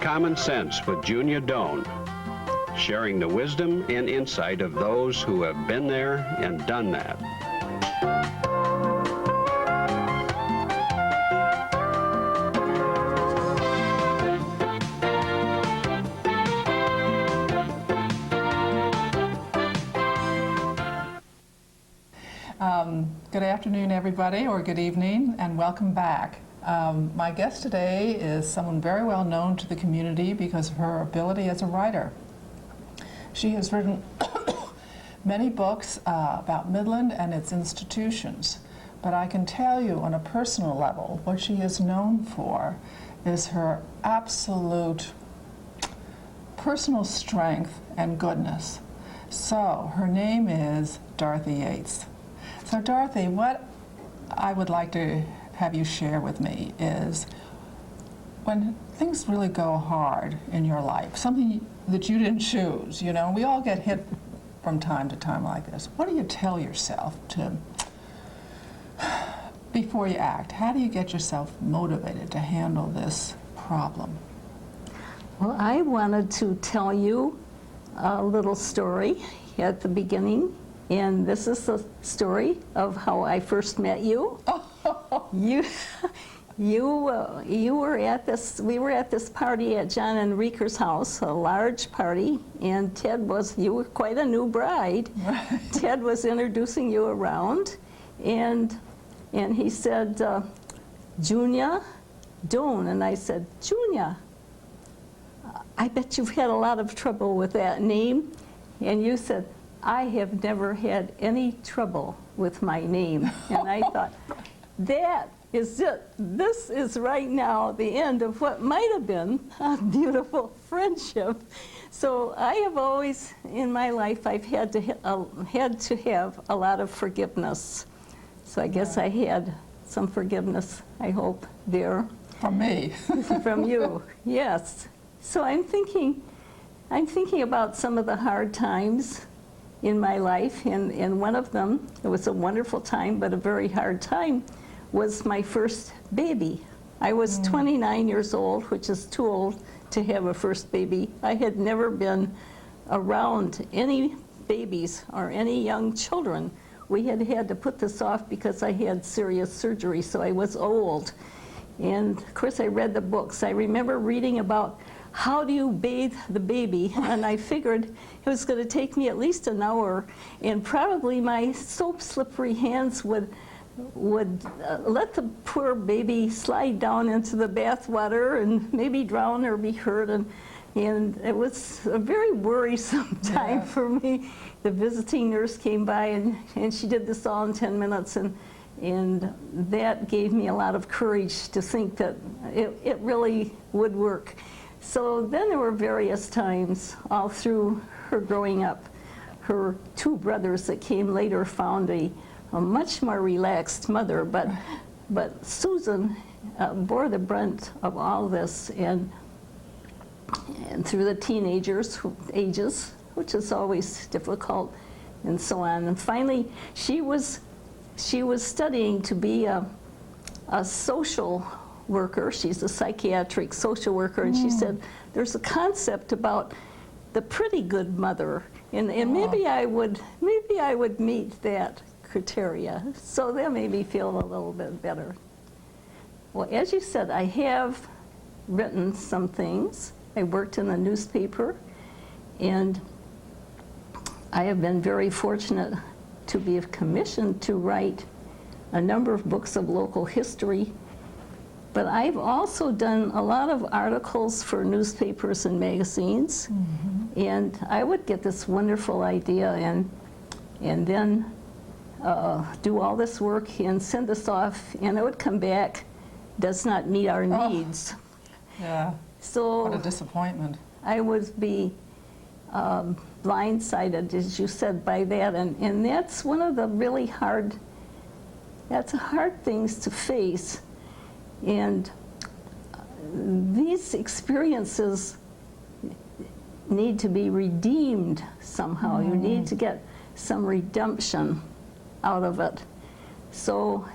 Common Sense with Junia Doan, sharing the wisdom and insight of those who have been there and done that. Good afternoon, everybody, or good evening, and welcome back. My guest today is someone very well known to the community because of her ability as a writer. She has written many books about Midland and its institutions, but I can tell you on a personal level, what she is known for is her absolute personal strength and goodness. So her name is Dorothy Yates. So Dorothy, what I would like to have you share with me is when things really go hard in your life, something that you didn't choose, you know, we all get hit from time to time like this. What do you tell yourself to, before you act? How do you get yourself motivated to handle this problem? Well, I wanted to tell you a little story at the beginning. And this is the story of how I first met you. You were at this. We were at this party at John and Rieker's house, a large party, and you were quite a new bride. Right. Ted was introducing you around, and he said, Junia Doan, and I said, Junia, I bet you've had a lot of trouble with that name, and you said, I have never had any trouble with my name. And I thought, that is it. This is right now the end of what might have been a beautiful friendship. So I have always, in my life, I've had to have a lot of forgiveness. So I guess I had some forgiveness, I hope, there. From me. From you, yes. So I'm thinking about some of the hard times in my life, and one of them, it was a wonderful time, but a very hard time, was my first baby. I was 29 years old, which is too old to have a first baby. I had never been around any babies or any young children. We had to put this off because I had serious surgery, so I was old. And of course I read the books. I remember reading about how do you bathe the baby, and I figured it was going to take me at least an hour, and probably my soap slippery hands would let the poor baby slide down into the bath water and maybe drown or be hurt, and it was a very worrisome time for me. The visiting nurse came by, and she did this all in 10 minutes, and that gave me a lot of courage to think that it really would work. So then there were various times all through her growing up. Her two brothers that came later found a much more relaxed mother, but Susan bore the brunt of all this, and through the teenagers ages, which is always difficult, and so on. And finally, she was studying to be a social worker. She's a psychiatric social worker, and she said there's a concept about the pretty good mother, and maybe I would meet that criteria. So that made me feel a little bit better. Well, as you said, I have written some things. I worked in a newspaper, and I have been very fortunate to be commissioned to write a number of books of local history. But I've also done a lot of articles for newspapers and magazines, and I would get this wonderful idea and then do all this work and send this off, and it would come back, does not meet our needs. Yeah. So what a disappointment. I would be blindsided, as you said, by that, and that's one of the really hard things to face. And these experiences need to be redeemed somehow. You need to get some redemption out of it. So,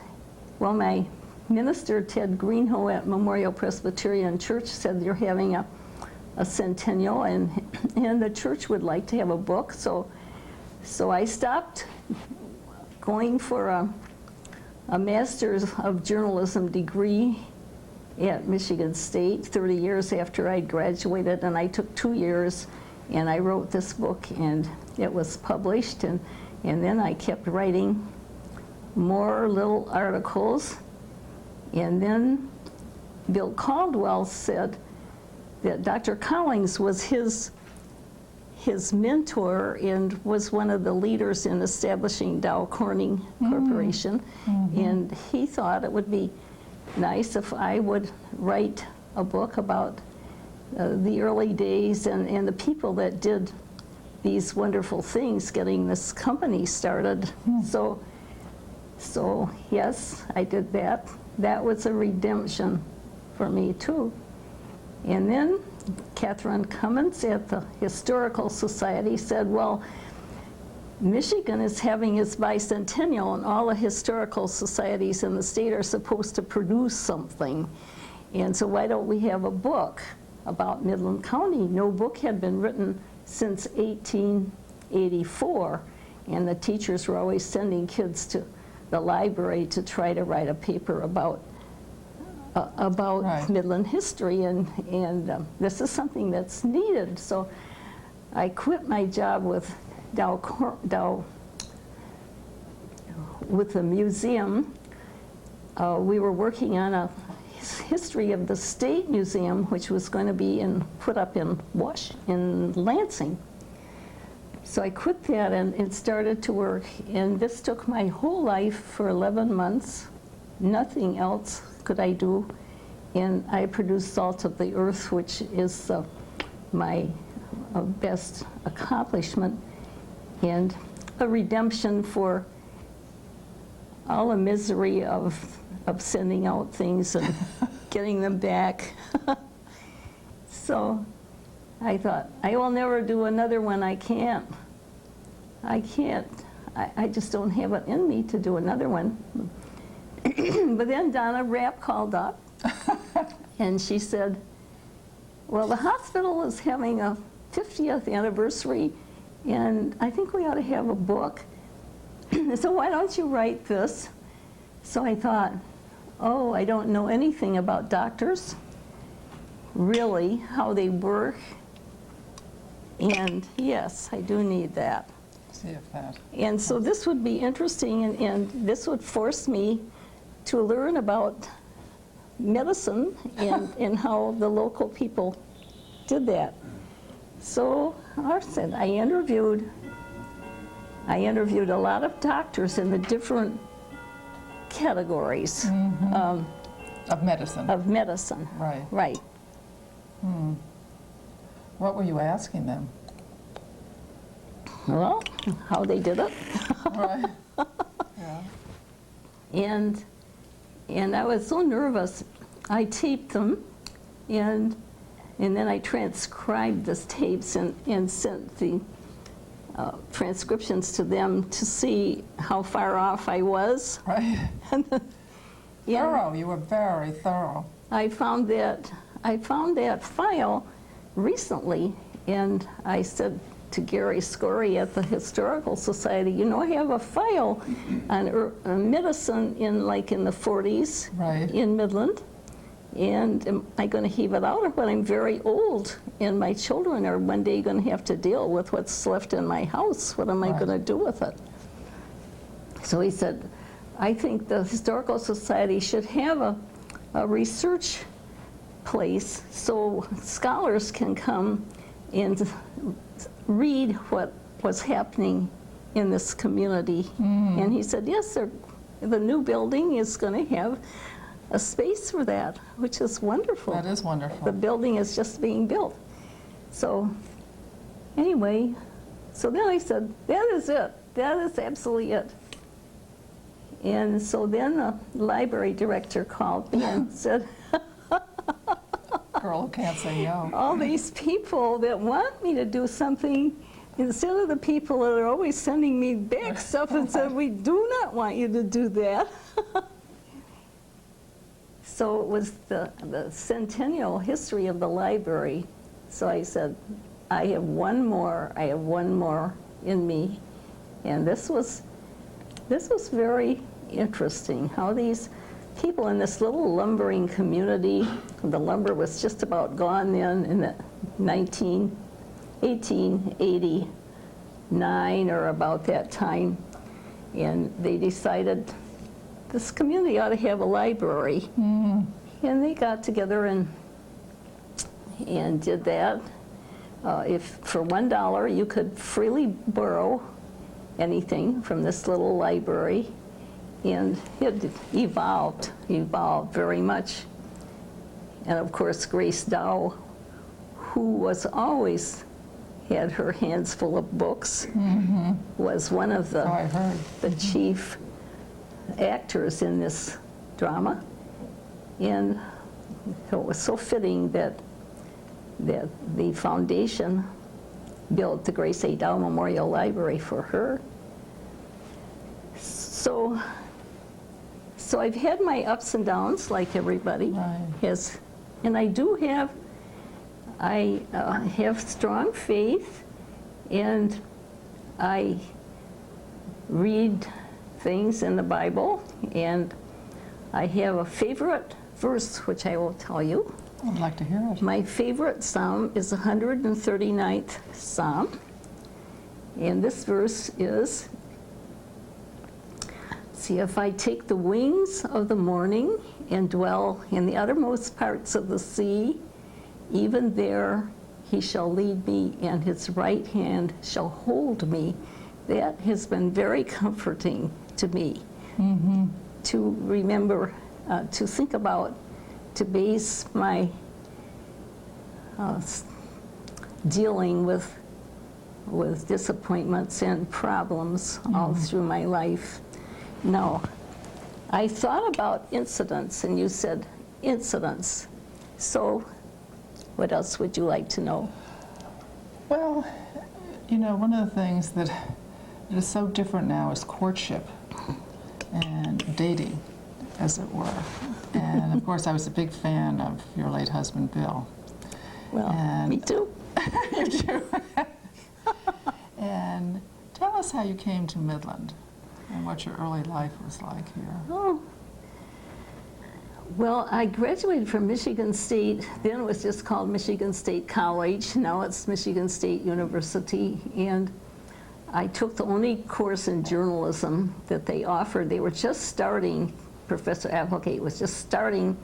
well, my minister, Ted Greenhoe at Memorial Presbyterian Church, said they're having a a centennial, and the church would like to have a book. So I stopped going for a Master's of Journalism degree at Michigan State 30 years after I graduated, and I took 2 years and I wrote this book, and it was published, and then I kept writing more little articles. And then Bill Caldwell said that Dr. Collins was his mentor and was one of the leaders in establishing Dow Corning Corporation. And he thought it would be nice if I would write a book about the early days and the people that did these wonderful things getting this company started. So yes, I did that. That was a redemption for me too. And then Catherine Cummins at the Historical Society said, well, Michigan is having its bicentennial, and all the historical societies in the state are supposed to produce something. And so why don't we have a book about Midland County? No book had been written since 1884, and the teachers were always sending kids to the library to try to write a paper about Right. Midland history, and this is something that's needed. So I quit my job with with the museum. We were working on a history of the State Museum, which was going to be put up in Lansing. So I quit that and started to work, and this took my whole life for 11 months. Nothing else could I do, and I produced Salt of the Earth, which is my best accomplishment, and a redemption for all the misery of sending out things and getting them back. So I thought, I will never do another one. I can't. I just don't have it in me to do another one. But then Donna Rapp called up, and she said, well, the hospital is having a 50th anniversary, and I think we ought to have a book. So why don't you write this? So I thought, oh, I don't know anything about doctors, really, how they work. And yes, I do need that. See if that. And so this would be interesting, and this would force me to learn about medicine and how the local people did that. So I said, I interviewed a lot of doctors in the different categories Of medicine. of medicine. Right. Right. What were you asking them? Well, how they did it. Right. Yeah. And I was so nervous. I taped them, and then I transcribed the tapes and sent the transcriptions to them to see how far off I was. Right. Yeah. Thorough. You were very thorough. I found that file recently, and I said to Gary Scory at the Historical Society, you know, I have a file on medicine in the 40s Right. in Midland, and am I going to heave it out? But I'm very old, and my children are one day going to have to deal with what's left in my house. What am I Right. going to do with it? So he said, I think the Historical Society should have a research place so scholars can come and read what was happening in this community. And he said, yes, the new building is going to have a space for that, which is wonderful. That is wonderful. The building is just being built. So anyway, so then I said, that is it. That is absolutely it. And so then the library director called me and said, Girl who can't say no. all these people that want me to do something, instead of the people that are always sending me back stuff and said, we do not want you to do that. So it was the centennial history of the library So I said, I have one more in me. And this was very interesting, how these people in this little lumbering community, the lumber was just about gone then in the 1889 or about that time, and they decided this community ought to have a library. And they got together and did that. If for $1 you could freely borrow anything from this little library, and it evolved very much. And of course, Grace Dow, who was always had her hands full of books, was one of the chief actors in this drama. And it was so fitting that the foundation built the Grace A. Dow Memorial Library for her. So I've had my ups and downs like everybody has, and I have strong faith, and I read things in the Bible, and I have a favorite verse which I will tell you. I'd like to hear it. My favorite psalm is the 139th Psalm, and this verse is, see, if I take the wings of the morning and dwell in the uttermost parts of the sea, even there he shall lead me, and his right hand shall hold me. That has been very comforting to me, to remember, to think about, to base my dealing with disappointments and problems all through my life. Now, I thought about incidents, and you said incidents. So what else would you like to know? Well, you know, one of the things that is so different now is courtship and dating, as it were. And of course, I was a big fan of your late husband, Bill. Well, And me too. you do. And tell us how you came to Midland and what your early life was like here. Oh. Well, I graduated from Michigan State. Then it was just called Michigan State College. Now it's Michigan State University. And I took the only course in journalism that they offered. They were just starting, Professor Applegate was just starting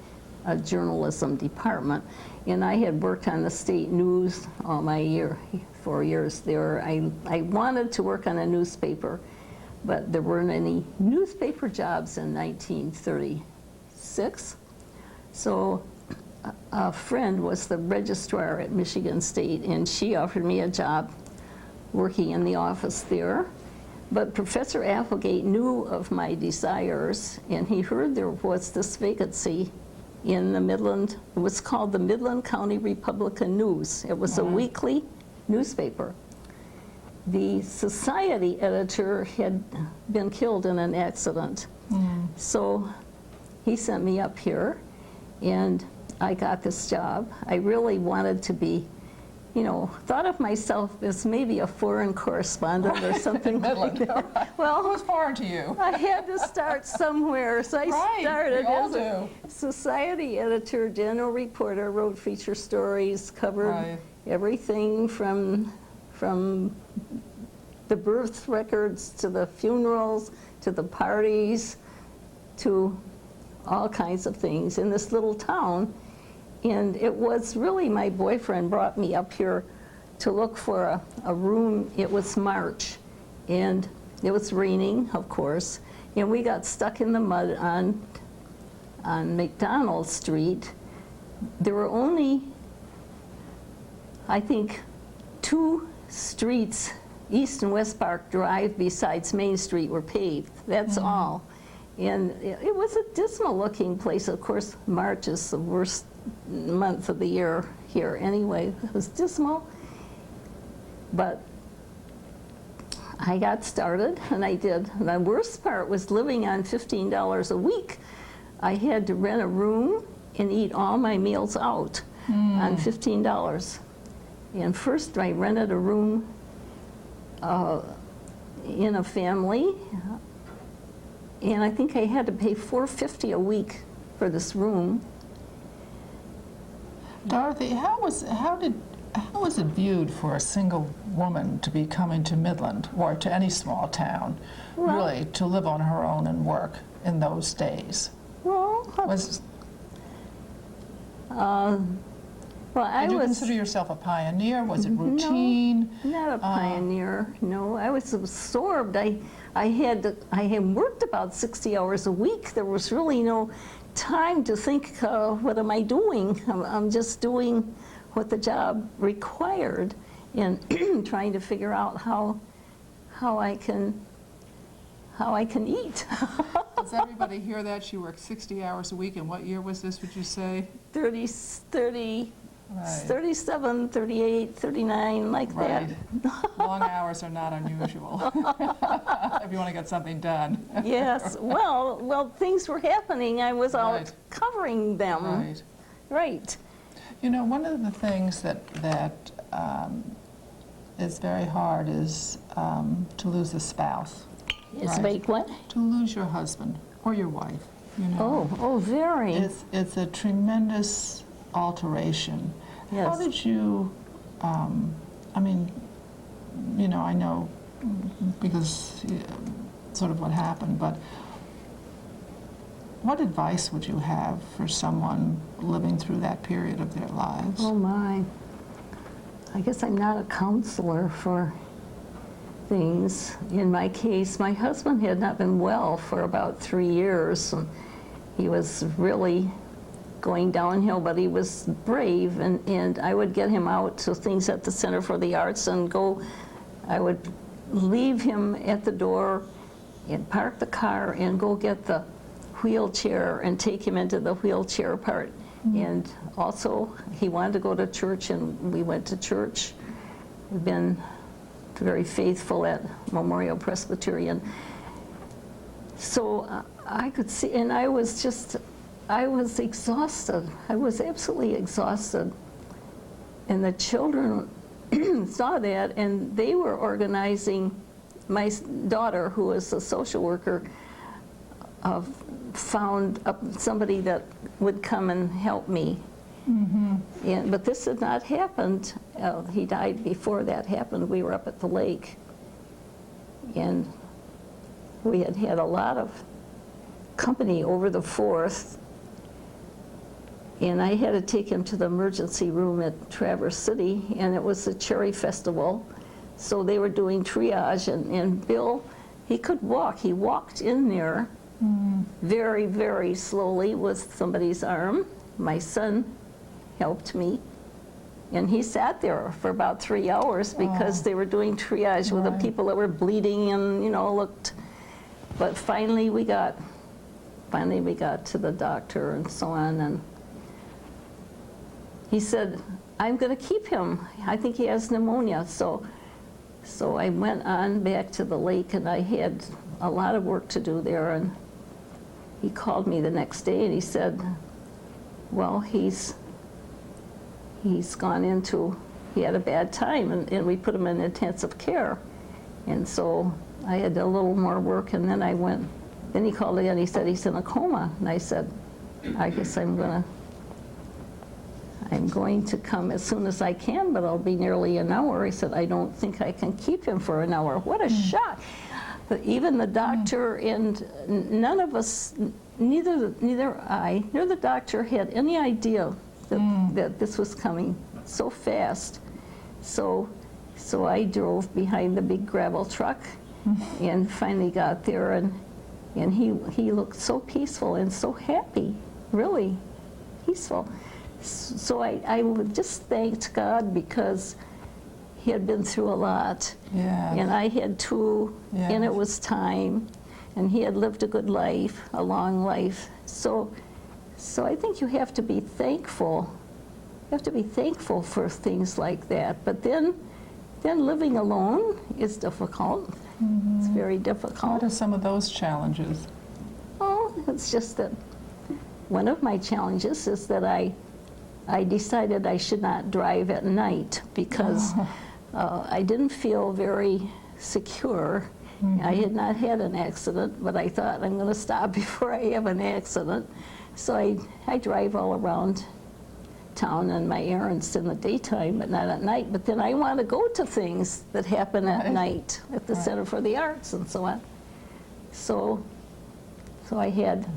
a journalism department. And I had worked on the state news all my 4 years there. I wanted to work on a newspaper, but there weren't any newspaper jobs in 1936. So a friend was the registrar at Michigan State, and she offered me a job working in the office there. But Professor Applegate knew of my desires, and he heard there was this vacancy in the Midland. It was called the Midland County Republican News. It was a weekly newspaper. The society editor had been killed in an accident. So he sent me up here, and I got this job. I really wanted to be, you know, thought of myself as maybe a foreign correspondent or something like that. Well, Who's foreign to you? I had to start somewhere, so I started we all as a society editor, general reporter, wrote feature stories, covered everything from the birth records to the funerals to the parties to all kinds of things in this little town. And it was really, my boyfriend brought me up here to look for a room. It was March, and it was raining, of course, and we got stuck in the mud on McDonald Street. There were only, I think, 2 streets, East and West Park Drive, besides Main Street, were paved. That's all. And it was a dismal looking place. Of course, March is the worst month of the year here anyway. It was dismal, but I got started, and I did. The worst part was living on $15 a week. I had to rent a room and eat all my meals out on $15. And first I rented a room in a family, and I think I had to pay $4.50 a week for this room. Dorothy, how was it viewed for a single woman to be coming to Midland or to any small town, Well- really, to live on her own and work in those days? Well, Was well, I Did you was consider yourself a pioneer? Was it routine? not a pioneer. No, I was absorbed. I had worked about 60 hours a week. There was really no time to think, what am I doing? I'm just doing what the job required, and trying to figure out how I can eat. Does everybody hear that? She worked 60 hours a week, and what year was this, would you say? 30, Right. 37, 38, 39, like Right. that. Long hours are not unusual if you want to get something done. Yes, well, things were happening. I was out Right. covering them. Right. Right. You know, one of the things that is very hard is to lose a spouse. It's Right. like what? To lose your husband or your wife. You know, Oh, very. it's a tremendous alteration. Yes. How did you? I mean, you know, I know because sort of what happened, but what advice would you have for someone living through that period of their lives? Oh my. I guess I'm not a counselor for things. In my case, my husband had not been well for about 3 years. And he was really going downhill, but he was brave, and I would get him out to things at the Center for the Arts and go. I would leave him at the door and park the car and go get the wheelchair and take him into the wheelchair part. And also, he wanted to go to church, and we went to church. We've been very faithful at Memorial Presbyterian. So I could see, and I was exhausted. I was absolutely exhausted. And the children saw that, and they were organizing. My daughter, who is a social worker, found somebody that would come and help me. But this had not happened. He died before that happened. We were up at the lake, and we had had a lot of company over the 4th, and I had to take him to the emergency room at Traverse City, and it was a cherry festival, so they were doing triage, and Bill, he could walk. He walked in there very, very slowly with somebody's arm. My son helped me, and he sat there for about 3 hours because they were doing triage with the people that were bleeding and, you know, looked. But finally we got to the doctor and so on, and he said, I'm going to keep him. I think he has pneumonia. So I went on back to the lake, and I had a lot of work to do there, and he called me the next day and he said, well, he's gone into, he had a bad time, and we put him in intensive care. And so I had a little more work, and then then he called again, he said he's in a coma. And I said, I guess I'm going to come as soon as I can, but I'll be nearly an hour. He said, I don't think I can keep him for an hour. What a shock. But even the doctor and none of us, neither I nor the doctor had any idea that this was coming so fast. So I drove behind the big gravel truck and finally got there, and he looked so peaceful and so happy, really peaceful. So I just thanked God because he had been through a lot, and I had too, and it was time, and he had lived a good life, a long life. So I think you have to be thankful. You have to be thankful for things like that. But then living alone is difficult. It's very difficult. What are some of those challenges? Oh, it's just that one of my challenges is that I I decided I should not drive at night because I didn't feel very secure. I had not had an accident, but I thought I'm going to stop before I have an accident. So I drive all around town on my errands in the daytime, but not at night. But then I want to go to things that happen at night at the Center for the Arts and so on. So I had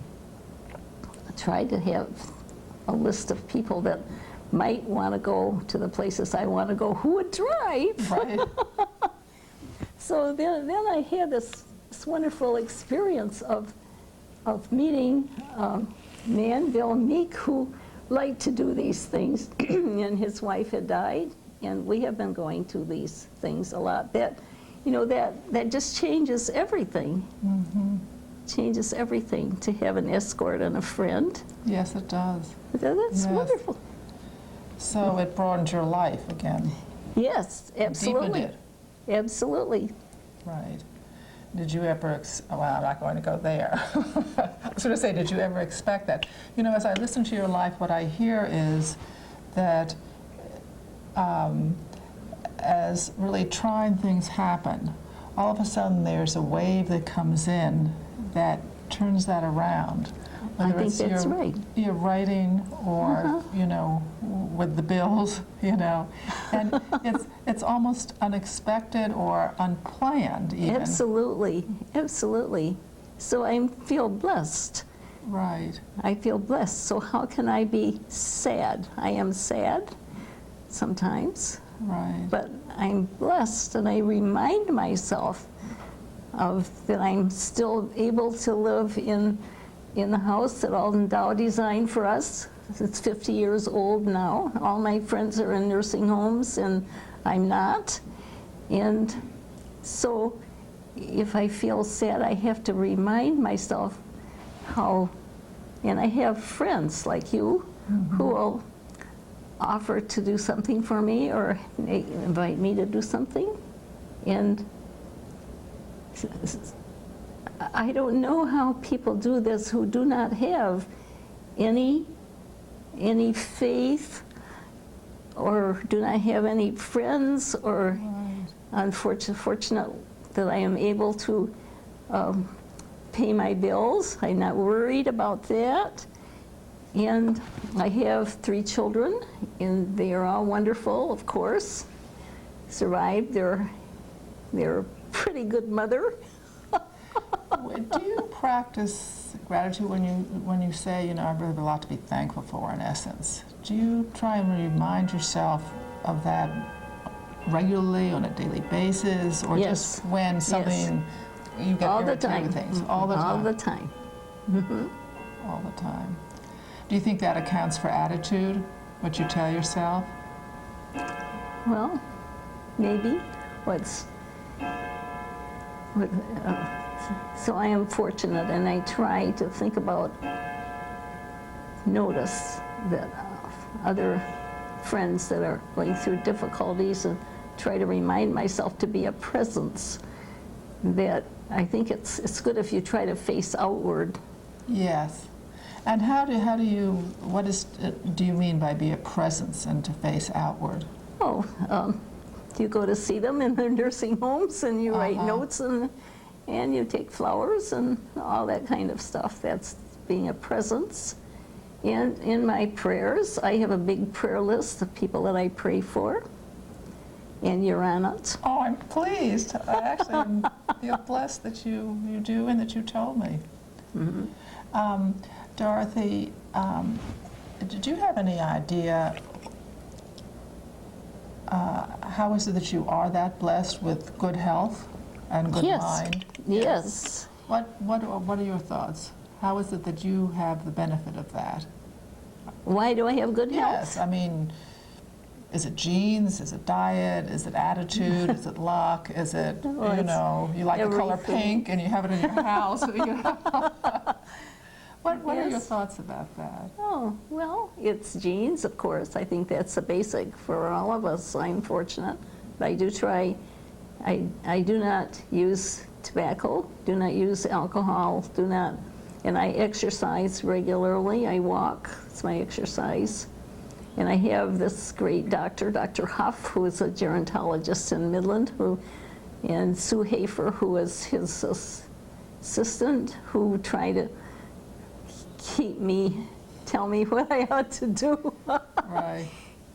tried to have a list of people that might want to go to the places I want to go who would drive. Right. So then I had this wonderful experience of meeting Manville Meek, who liked to do these things, and his wife had died, and we have been going to these things a lot. That, you know, that just changes everything. Changes everything to have an escort and a friend. Yes, it does. That's wonderful. So it broadened your life again. Yes, absolutely. Deepened it. Absolutely. Right. Did you ever, well, I'm not going to go there. I was going to say, did you ever expect that? You know, as I listen to your life, what I hear is that as really trying things happen, all of a sudden there's a wave that comes in that turns that around. I think that's right. Your writing or, you know, with the bills, you know. And it's almost unexpected or unplanned even. Absolutely, absolutely. So I feel blessed. Right. I feel blessed. So how can I be sad? I am sad sometimes. Right. But I'm blessed, and I remind myself of that I'm still able to live in the house that Alden Dow designed for us. It's 50 years old now. All my friends are in nursing homes, and I'm not. And so if I feel sad, I have to remind myself how, and I have friends like you who will offer to do something for me or invite me to do something. And I don't know how people do this who do not have any faith or do not have any friends, or unfortunate that I am able to pay my bills. I'm not worried about that. And I have 3 children, and they are all wonderful, of course. Survived. They're a pretty good mother. Do you practice gratitude when you say, you know, I really have a lot to be thankful for, in essence? Do you try and remind yourself of that regularly on a daily basis, or Yes. just when something you get All the irritated time. with things? All the time. All the time. All the time. Do you think that accounts for attitude, what you tell yourself? Well, maybe. So I am fortunate, and I try to think about, notice that other friends that are going through difficulties, and try to remind myself to be a presence. That I think it's good if you try to face outward. Yes. And what do you mean by be a presence and to face outward? You go to see them in their nursing homes, and you write notes, and you take flowers and all that kind of stuff. That's being a presence. And in my prayers, I have a big prayer list of people that I pray for, and you're on it. Oh, I'm pleased. I actually feel blessed that you do and that you told me. Dorothy, did you have any idea how is it that you are that blessed with good health and good mind? Yes. What are your thoughts? How is it that you have the benefit of that? Why do I have good health? Yes, I mean, is it genes? Is it diet? Is it attitude? Is it luck? Is it, you like the color pink and you have it in your house? What are your thoughts about that? Oh, well, it's genes, of course. I think that's the basic for all of us. I'm fortunate. But I do try, I do not use tobacco, do not use alcohol, and I exercise regularly. I walk, it's my exercise. And I have this great doctor, Dr. Huff, who is a gerontologist in Midland, and Sue Hafer, who is his assistant, who try to tell me what I ought to do. Right.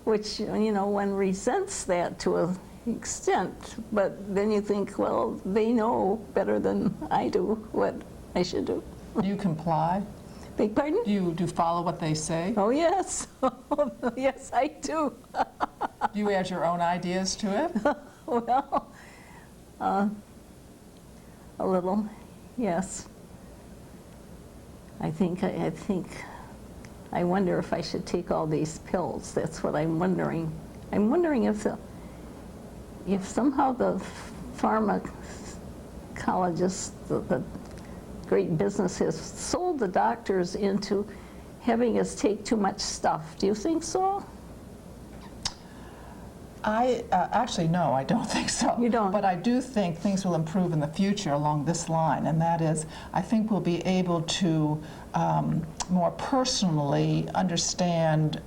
Which, you know, one resents that to an extent, but then you think, well, they know better than I do what I should do. Do you comply? Beg pardon? Do you follow what they say? Oh, yes. Yes, I do. Do you add your own ideas to it? Well, a little, yes. I wonder if I should take all these pills. That's what I'm wondering. I'm wondering if somehow the pharmacologists, the great business has sold the doctors into having us take too much stuff. Do you think so? Actually, no, I don't think so. You don't? But I do think things will improve in the future along this line, and that is, I think we'll be able to more personally understand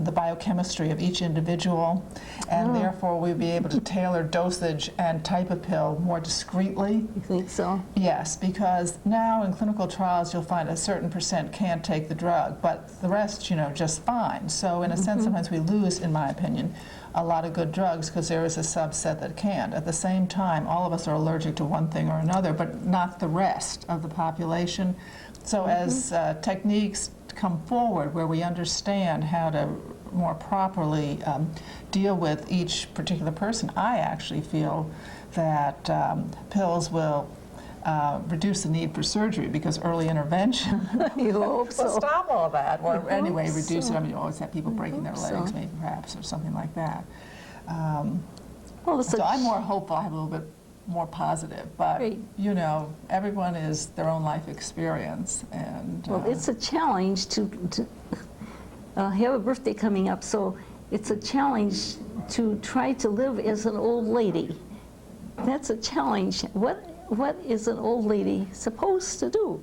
the biochemistry of each individual, and therefore we'll be able to tailor dosage and type of pill more discreetly. You think so? Yes, because now in clinical trials you'll find a certain percent can't take the drug, but the rest, you know, just fine. So in a sense, sometimes we lose, in my opinion, a lot of good drugs because there is a subset that can't. At the same time, all of us are allergic to one thing or another, but not the rest of the population. So as techniques come forward where we understand how to more properly deal with each particular person, I actually feel that pills will reduce the need for surgery because early intervention You hope so. will stop all that, or I anyway, hope reduce so. it. I mean, you always have people breaking their hope legs, so. maybe perhaps, or something like that. Well, it's So I'm a, more hopeful, I have a little bit more positive, but Great. you know, everyone is their own life experience, and well, it's a challenge to have a birthday coming up, so it's a challenge to try to live as an old lady. That's a challenge. What is an old lady supposed to do?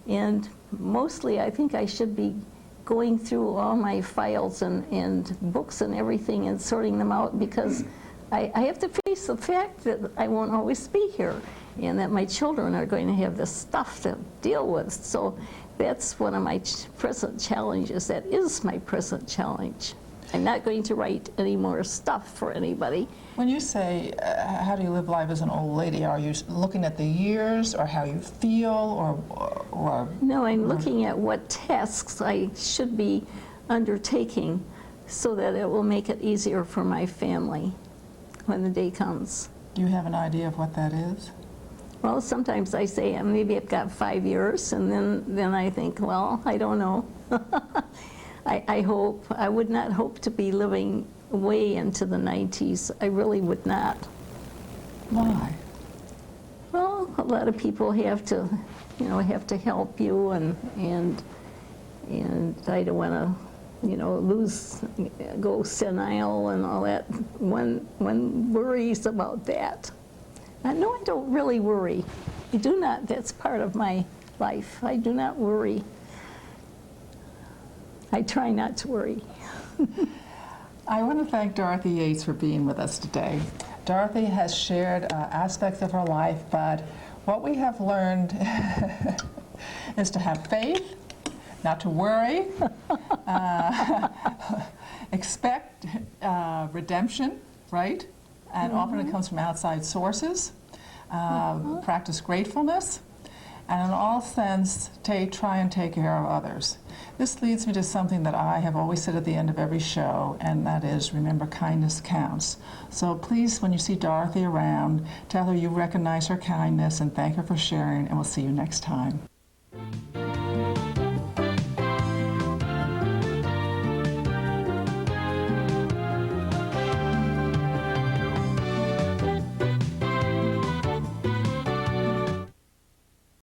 And mostly I think I should be going through all my files and books and everything and sorting them out, because I have to face the fact that I won't always be here and that my children are going to have this stuff to deal with. So that's one of my present challenges. That is my present challenge. I'm not going to write any more stuff for anybody. when you say, how do you live life as an old lady, are you looking at the years, or how you feel, or No, I'm looking at what tasks I should be undertaking so that it will make it easier for my family when the day comes. do you have an idea of what that is? Well, sometimes I say maybe I've got 5 years, and then I think, well, I don't know. I would not hope to be living way into the 90s. I really would not. Why? Well, a lot of people have to, have to help you, and I don't want to, go senile and all that. One worries about that. No, I don't really worry. I do not. That's part of my life. I do not worry. I try not to worry. I want to thank Dorothy Yates for being with us today. Dorothy has shared aspects of her life, but what we have learned is to have faith, not to worry, expect redemption, right? And often it comes from outside sources. Practice gratefulness, and in all sense, try and take care of others. This leads me to something that I have always said at the end of every show, and that is, remember, kindness counts. So please, when you see Dorothy around, tell her you recognize her kindness and thank her for sharing, and we'll see you next time.